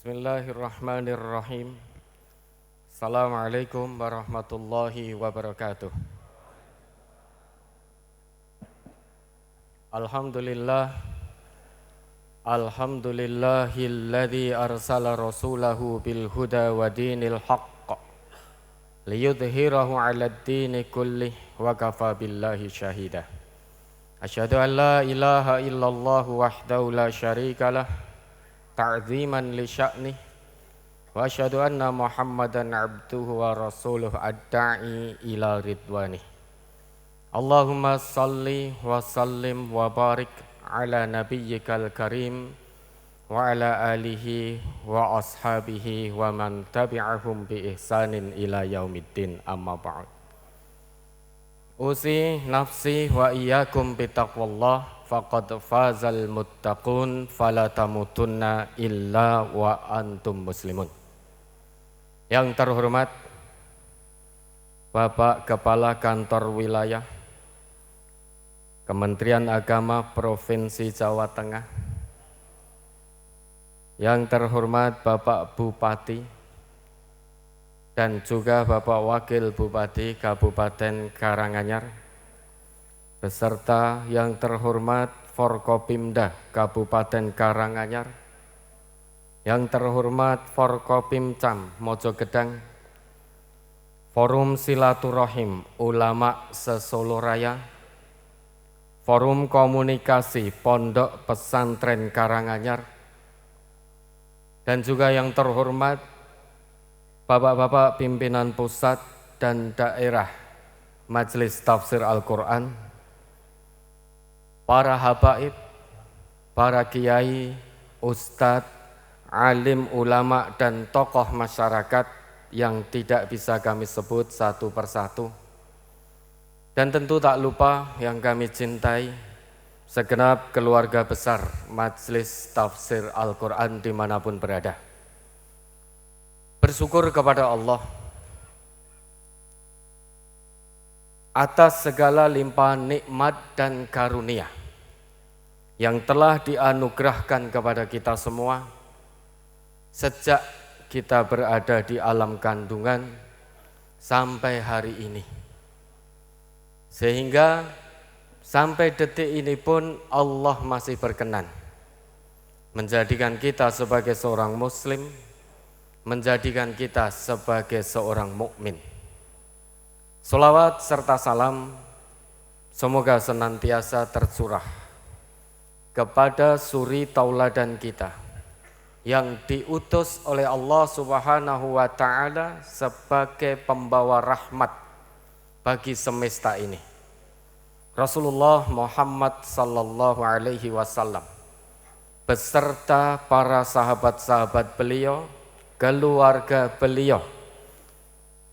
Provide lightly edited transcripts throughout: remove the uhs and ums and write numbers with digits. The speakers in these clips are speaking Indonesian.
Bismillahirrahmanirrahim. Assalamualaikum warahmatullahi wabarakatuh. Alhamdulillah. Alhamdulillahilladzi arsala rasulahu bil huda wa dinil haqq liyudhhirahu 'alad dini kullih wa kafa billahi syahida. Asyhadu an la ilaha illallah wahdahu la syarikalah ta'ziman li sya'nih wa asyhadu anna Muhammadan abduhu wa rasuluh ad-da'i ila ridwanih. Allahumma salli wa sallim wa barik ala nabiyyikal karim wa ala alihi wa ashabihi wa man tabi'ahum bi ihsanin ila yaumiddin, amma ba'd. Usi nafsi wa iyyakum bitaqwallah faqad fazal muttaqun fala tamutunna illa wa antum muslimun. Yang terhormat Bapak Kepala Kantor Wilayah Kementerian Agama Provinsi Jawa Tengah, yang terhormat Bapak Bupati dan juga Bapak Wakil Bupati Kabupaten Karanganyar, beserta yang terhormat Forkopimda Kabupaten Karanganyar, yang terhormat Forkopimcam Mojogedang, Forum Silaturahim Ulama Sesolo Raya, Forum Komunikasi Pondok Pesantren Karanganyar, dan juga yang terhormat Bapak-bapak pimpinan pusat dan daerah Majelis Tafsir Al-Quran, para habaib, para kiai, ustadz, alim, ulama, dan tokoh masyarakat yang tidak bisa kami sebut satu persatu. Dan tentu tak lupa yang kami cintai, segenap keluarga besar Majelis Tafsir Al-Quran dimanapun berada. Bersyukur kepada Allah atas segala limpahan nikmat dan karunia yang telah dianugerahkan kepada kita semua sejak kita berada di alam kandungan sampai hari ini. Sehingga sampai detik ini pun Allah masih berkenan menjadikan kita sebagai seorang muslim, menjadikan kita sebagai seorang mukmin. Sholawat serta salam semoga senantiasa tercurah kepada suri tauladan kita yang diutus oleh Allah Subhanahu wa Ta'ala sebagai pembawa rahmat bagi semesta ini, Rasulullah Muhammad sallallahu alaihi wasallam beserta para sahabat-sahabat beliau, keluarga beliau,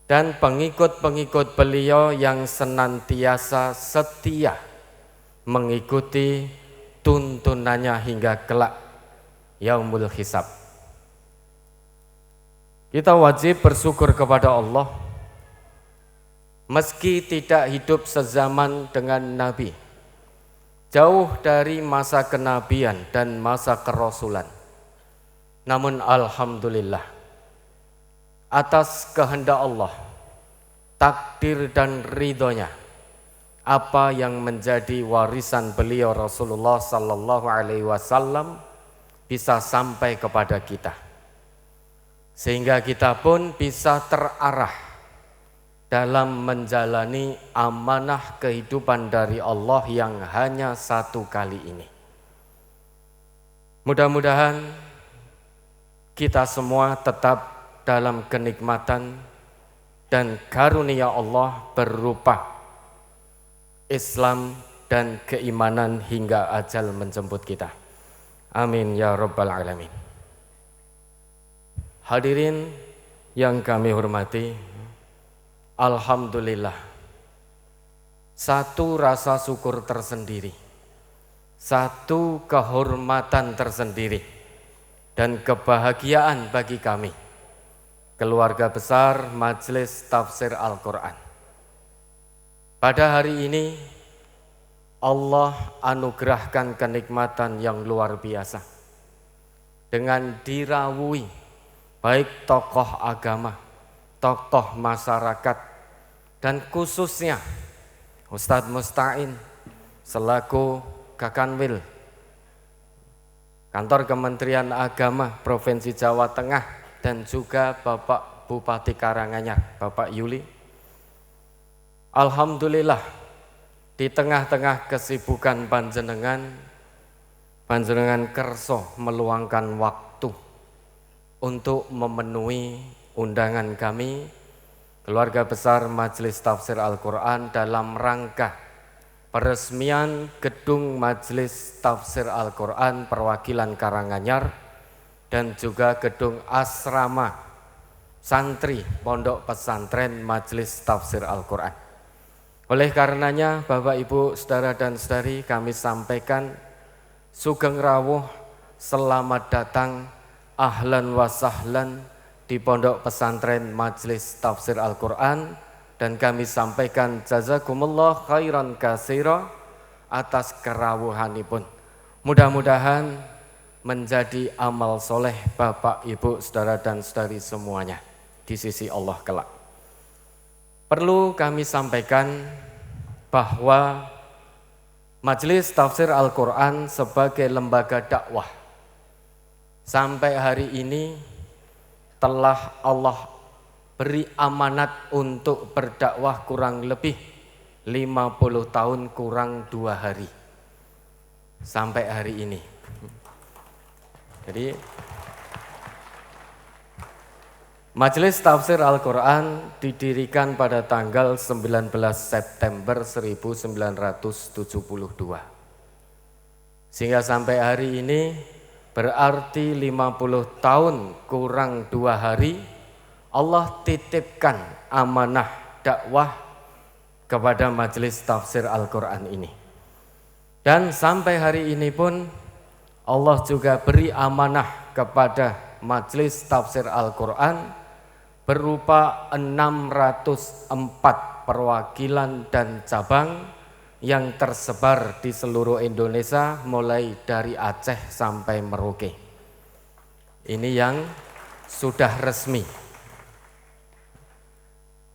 dan pengikut-pengikut beliau yang senantiasa setia mengikuti tuntunannya hingga kelak yaumul hisab. Kita wajib bersyukur kepada Allah meski tidak hidup sezaman dengan Nabi, jauh dari masa kenabian dan masa kerasulan. Namun alhamdulillah, atas kehendak Allah, takdir dan ridhonya, apa yang menjadi warisan beliau Rasulullah sallallahu alaihi wasallam bisa sampai kepada kita, sehingga kita pun bisa terarah dalam menjalani amanah kehidupan dari Allah yang hanya satu kali ini. Mudah-mudahan kita semua tetap dalam kenikmatan dan karunia Allah berupa Islam dan keimanan hingga ajal menjemput kita. Amin ya rabbal alamin. Hadirin yang kami hormati, alhamdulillah, satu rasa syukur tersendiri, satu kehormatan tersendiri, dan kebahagiaan bagi kami, keluarga besar Majelis Tafsir Al-Quran. Pada hari ini Allah anugerahkan kenikmatan yang luar biasa. dengan dirawuhi baik tokoh agama, tokoh masyarakat, dan khususnya Ustadz Musta'in selaku Kakanwil Kantor Kementerian Agama Provinsi Jawa Tengah, dan juga Bapak Bupati Karanganyar, Bapak Yuli. Alhamdulillah, di tengah-tengah kesibukan panjenengan kerso meluangkan waktu untuk memenuhi undangan kami, keluarga besar Majelis Tafsir Al-Quran, dalam rangka peresmian gedung Majelis Tafsir Al-Quran perwakilan Karanganyar dan juga gedung asrama santri Pondok Pesantren Majelis Tafsir Al-Quran. Oleh karenanya Bapak Ibu saudara dan saudari, kami sampaikan sugeng rawuh, selamat datang, ahlan wa sahlan di Pondok Pesantren Majelis Tafsir Al-Quran, dan kami sampaikan jazakumullah khairan katsira atas kerawuhanipun. Mudah-mudahan menjadi amal soleh Bapak Ibu saudara dan saudari semuanya di sisi Allah kelak. Perlu kami sampaikan bahwa Majelis Tafsir Al-Quran sebagai lembaga dakwah sampai hari ini telah Allah beri amanat untuk berdakwah kurang lebih 50 tahun kurang 2 hari sampai hari ini. Jadi Majelis Tafsir Al-Quran didirikan pada tanggal 19 September 1972. Sehingga sampai hari ini berarti 50 tahun kurang 2 hari Allah titipkan amanah dakwah kepada Majelis Tafsir Al-Quran ini. Dan sampai hari ini pun Allah juga beri amanah kepada Majelis Tafsir Al-Quran berupa 604 perwakilan dan cabang yang tersebar di seluruh Indonesia, mulai dari Aceh sampai Merauke. Ini yang sudah resmi.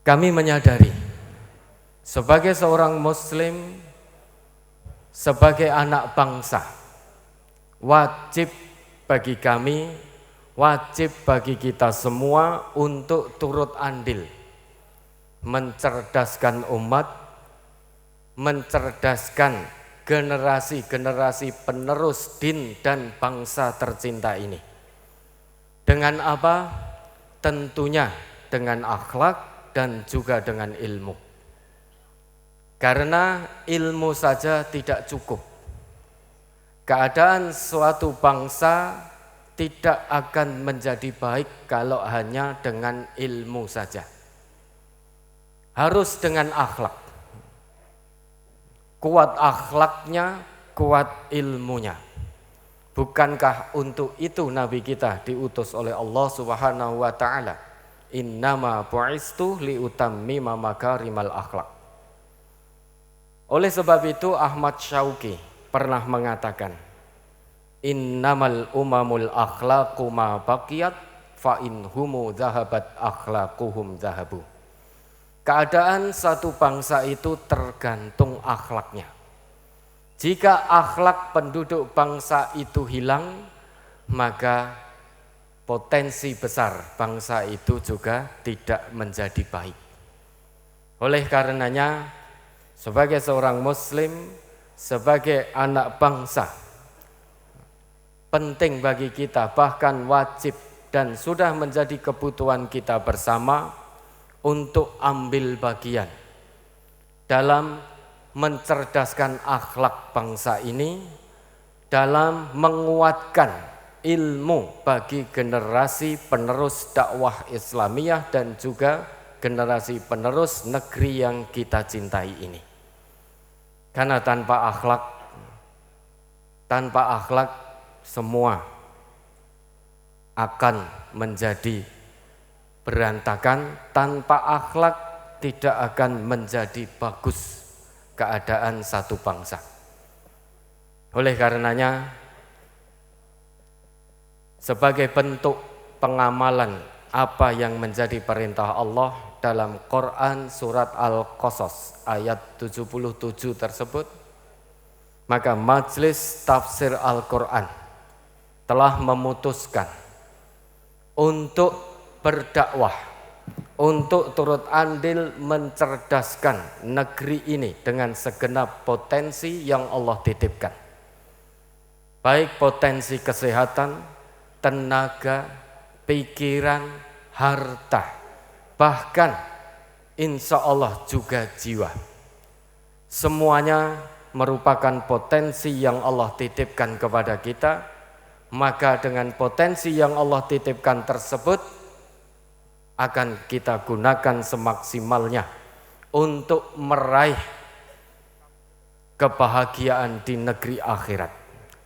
Kami menyadari sebagai seorang Muslim, sebagai anak bangsa, wajib bagi kami, wajib bagi kita semua untuk turut andil mencerdaskan umat, mencerdaskan generasi-generasi penerus din dan bangsa tercinta ini. Dengan apa? Tentunya dengan akhlak dan juga dengan ilmu. Karena ilmu saja tidak cukup. Keadaan suatu bangsa tidak akan menjadi baik kalau hanya dengan ilmu saja. Harus dengan akhlak. Kuat akhlaknya, kuat ilmunya. Bukankah untuk itu Nabi kita diutus oleh Allah Subhanahu wa taala? Innama bu'istu liutammima makarimal akhlak. Oleh sebab itu Ahmad Syauqi pernah mengatakan, innamal umamul akhlaqu ma baqiyat fa in humu zahabat akhlaquhum zahabu. Keadaan satu bangsa itu tergantung akhlaknya. Jika akhlak penduduk bangsa itu hilang, maka potensi besar bangsa itu juga tidak menjadi baik. Oleh karenanya, sebagai seorang Muslim, sebagai anak bangsa, penting bagi kita, bahkan wajib dan sudah menjadi kebutuhan kita bersama untuk ambil bagian dalam mencerdaskan akhlak bangsa ini, dalam menguatkan ilmu bagi generasi penerus dakwah Islamiyah dan juga generasi penerus negeri yang kita cintai ini. Karena tanpa akhlak semua akan menjadi berantakan. Tanpa akhlak tidak akan menjadi bagus keadaan satu bangsa. Oleh karenanya sebagai bentuk pengamalan apa yang menjadi perintah Allah dalam Quran surat Al-Qasas ayat 77 tersebut, maka Majelis Tafsir Al-Quran telah memutuskan untuk berdakwah, untuk turut andil mencerdaskan negeri ini dengan segenap potensi yang Allah titipkan, baik potensi kesehatan, tenaga, pikiran, harta, bahkan insya Allah juga jiwa. Semuanya merupakan potensi yang Allah titipkan kepada kita. Maka dengan potensi yang Allah titipkan tersebut akan kita gunakan semaksimalnya untuk meraih kebahagiaan di negeri akhirat.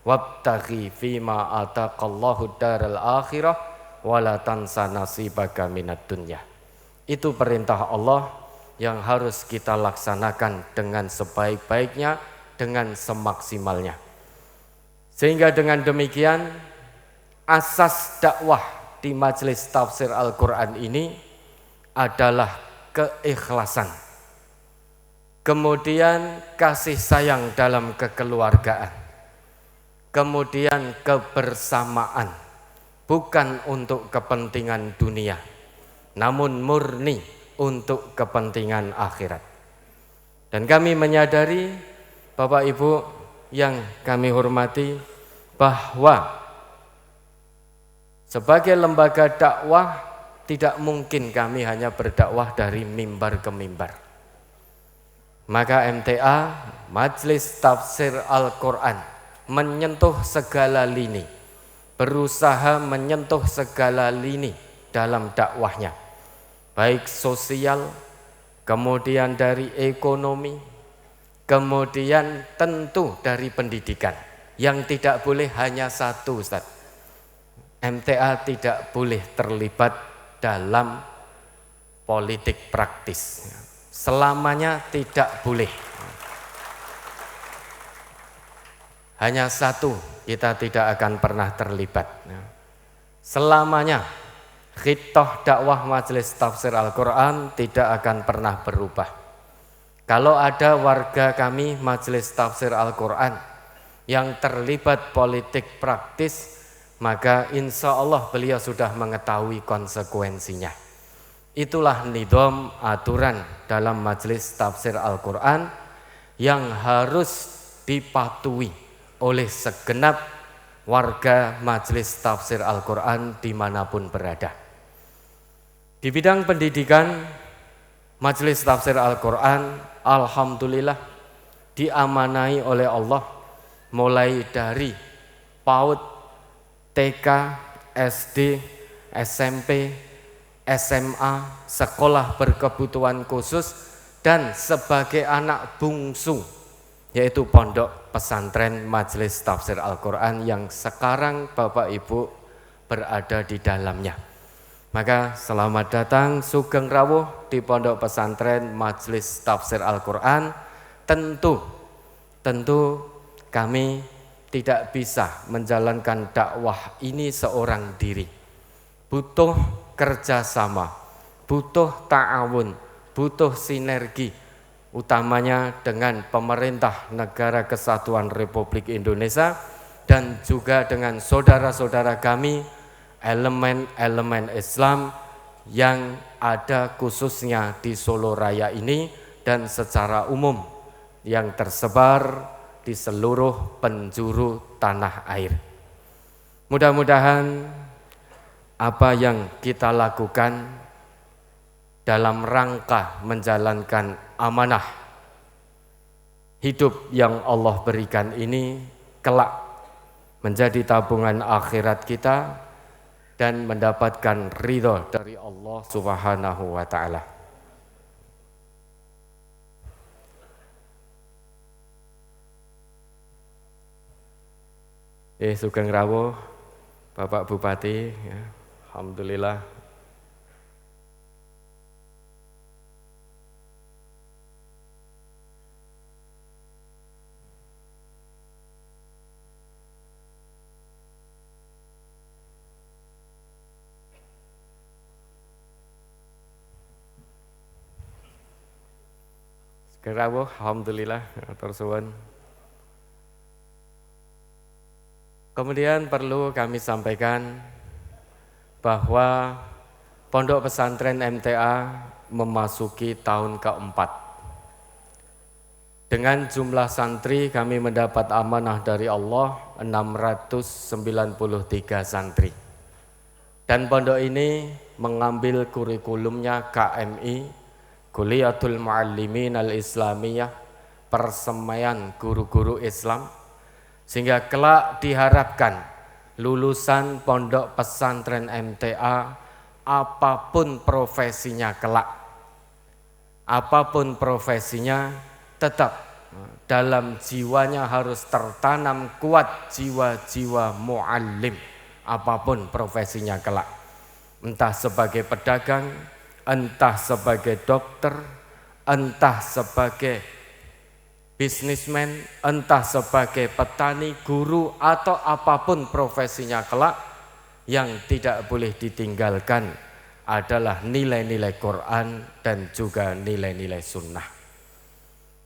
Wabtaghi fima ataqallahu daral akhirah wala tansa nasibaka minad dunya. Itu perintah Allah yang harus kita laksanakan dengan sebaik-baiknya, dengan semaksimalnya. Sehingga dengan demikian asas dakwah di Majelis Tafsir Al-Quran ini adalah keikhlasan, kemudian kasih sayang dalam kekeluargaan, kemudian kebersamaan, bukan untuk kepentingan dunia, namun murni untuk kepentingan akhirat. Dan kami menyadari, Bapak Ibu yang kami hormati, bahwa sebagai lembaga dakwah tidak mungkin kami hanya berdakwah dari mimbar ke mimbar. Maka MTA, Majelis Tafsir Al-Quran, menyentuh segala lini, berusaha menyentuh segala lini dalam dakwahnya, baik sosial, kemudian dari ekonomi, kemudian tentu dari pendidikan. Yang tidak boleh hanya satu, Ustaz. MTA tidak boleh terlibat dalam politik praktis. Selamanya tidak boleh. Hanya satu, kita tidak akan pernah terlibat. Selamanya khittah dakwah Majelis Tafsir Al-Quran tidak akan pernah berubah. Kalau ada warga kami Majelis Tafsir Al-Quran yang terlibat politik praktis, maka insya Allah beliau sudah mengetahui konsekuensinya. Itulah nidham aturan dalam Majelis Tafsir Al-Quran yang harus dipatuhi oleh segenap warga Majelis Tafsir Al-Quran dimanapun berada. Di bidang pendidikan, Majelis Tafsir Al-Quran alhamdulillah diamanai oleh Allah mulai dari PAUD, TK, SD, SMP, SMA, sekolah berkebutuhan khusus, dan sebagai anak bungsu yaitu Pondok Pesantren Majelis Tafsir Al-Quran yang sekarang Bapak Ibu berada di dalamnya. Maka selamat datang sugeng rawuh di Pondok Pesantren Majelis Tafsir Al-Quran. Tentu kami tidak bisa menjalankan dakwah ini seorang diri. Butuh kerjasama, butuh ta'awun, butuh sinergi, utamanya dengan pemerintah Negara Kesatuan Republik Indonesia dan juga dengan saudara-saudara kami elemen-elemen Islam yang ada khususnya di Solo Raya ini dan secara umum yang tersebar di seluruh penjuru tanah air. Mudah-mudahan apa yang kita lakukan dalam rangka menjalankan amanah hidup yang Allah berikan ini kelak menjadi tabungan akhirat kita dan mendapatkan ridho dari Allah Subhanahu wa ta'ala. Sugeng rawuh Bapak Bupati, ya, alhamdulillah. Rawuh, alhamdulillah, matur suwun. Kemudian perlu kami sampaikan bahwa Pondok Pesantren MTA memasuki tahun keempat. Dengan jumlah santri kami mendapat amanah dari Allah 693 santri. Dan pondok ini mengambil kurikulumnya KMI, Kuliatul Muallimin Al-Islamiyah, persemaian guru-guru Islam, sehingga kelak diharapkan lulusan Pondok Pesantren MTA apapun profesinya kelak, apapun profesinya tetap dalam jiwanya harus tertanam kuat jiwa-jiwa muallim, apapun profesinya kelak, entah sebagai pedagang, entah sebagai dokter, entah sebagai bisnismen, entah sebagai petani, guru, atau apapun profesinya kelak, yang tidak boleh ditinggalkan adalah nilai-nilai Quran dan juga nilai-nilai sunnah.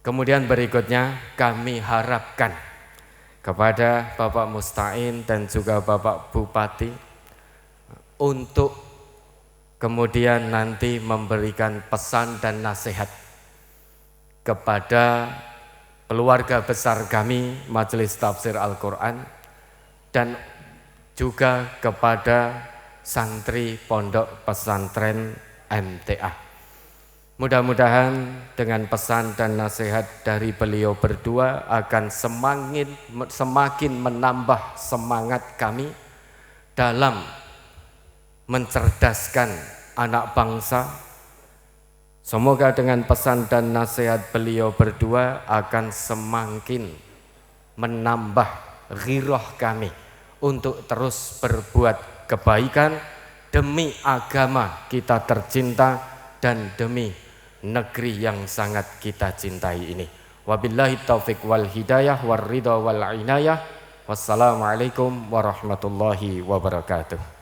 Kemudian berikutnya kami harapkan kepada Bapak Musta'in dan juga Bapak Bupati untuk kemudian nanti memberikan pesan dan nasihat kepada keluarga besar kami Majelis Tafsir Al-Quran dan juga kepada santri Pondok Pesantren MTA. Mudah-mudahan dengan pesan dan nasihat dari beliau berdua akan semakin menambah semangat kami dalam mencerdaskan anak bangsa. Semoga dengan pesan dan nasihat beliau berdua akan semakin menambah ghirah kami untuk terus berbuat kebaikan demi agama kita tercinta dan demi negeri yang sangat kita cintai ini. Wabillahi taufiq wal hidayah war ridha wal inayah. Wassalamualaikum warahmatullahi wabarakatuh.